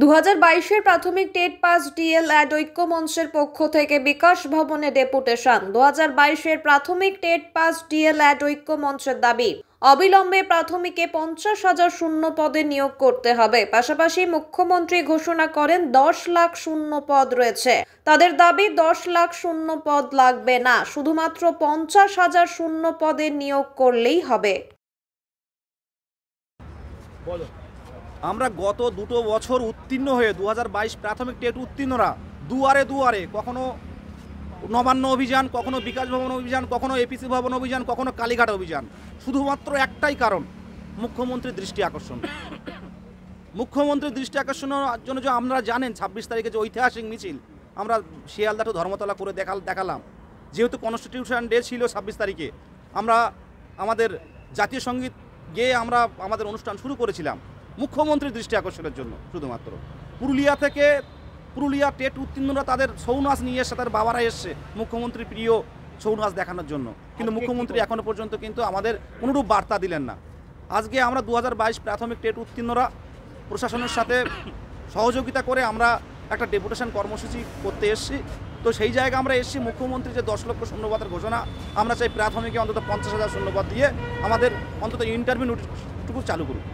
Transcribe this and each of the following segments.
2022-এর প্রাথমিক TET pass D.El.Ed ঐক্য মঞ্চের পক্ষ থেকে বিকাশ ভবনে ডেপুটেশন। 2022-এর প্রাথমিক টেট পাস ডিএলএড ঐক্য মঞ্চের দাবি, অবিলম্বে প্রাথমিকে 50,000 শূন্য পদে নিয়োগ করতে হবে। পাশাপাশি মুখ্যমন্ত্রী ঘোষণা করেন 10 লাখ শূন্য পদ রয়েছে। তাদের দাবি 10 লাখ শূন্য পদ লাগবে না, শুধুমাত্র 50,000 শূন্য পদে নিয়োগ করলেই হবে। আমরা গত দুটো বছর উত্তীর্ণ হয়ে 2022 প্রাথমিক টেট উত্তীর্ণরা দুয়ারে দুয়ারে, কখনো নবান্ন অভিযান, কখনো বিকাশ ভবন অভিযান, কখনো এপিসি ভবন অভিযান, কখনো কালীঘাট অভিযান, শুধুমাত্র একটাই কারণ, মুখ্যমন্ত্রীর দৃষ্টি আকর্ষণ। মুখ্যমন্ত্রীর দৃষ্টি আকর্ষণের জন্য যে আমরা জানেন 26 তারিখে যে ঐতিহাসিক মিছিল আমরা শিয়ালদা টু ধর্মতলা করে দেখালাম। যেহেতু কনস্টিটিউশন ডে ছিল 26 তারিখে, আমরা আমাদের জাতীয় সঙ্গীত গেয়ে আমরা আমাদের অনুষ্ঠান শুরু করেছিলাম মুখ্যমন্ত্রীর দৃষ্টি আকর্ষণের জন্য। শুধুমাত্র পুরুলিয়া টেট উত্তীর্ণরা তাদের ছৌ নাচ নিয়ে এসে, তাদের বাবারা এসছে মুখ্যমন্ত্রীর প্রিয় ছৌ নাচ দেখানোর জন্য, কিন্তু মুখ্যমন্ত্রী এখনও পর্যন্ত কিন্তু আমাদের কোনোরূপ বার্তা দিলেন না। আজকে আমরা 2022 প্রাথমিক টেট উত্তীর্ণরা প্রশাসনের সাথে সহযোগিতা করে আমরা একটা ডেপুটেশন কর্মসূচি করতে এসেছি। তো সেই জায়গায় আমরা এসেছি, মুখ্যমন্ত্রী যে 10 লক্ষ শূন্যপদের ঘোষণা, আমরা চাই প্রাথমিকে অন্তত 50,000 শূন্যপদ দিয়ে আমাদের অন্তত ইন্টারভিউ নোটিশটুকু চালু করুন।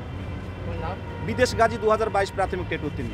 বিদেশ গাজী 2022 প্রাথমিক টেট উত্তীর্ণ।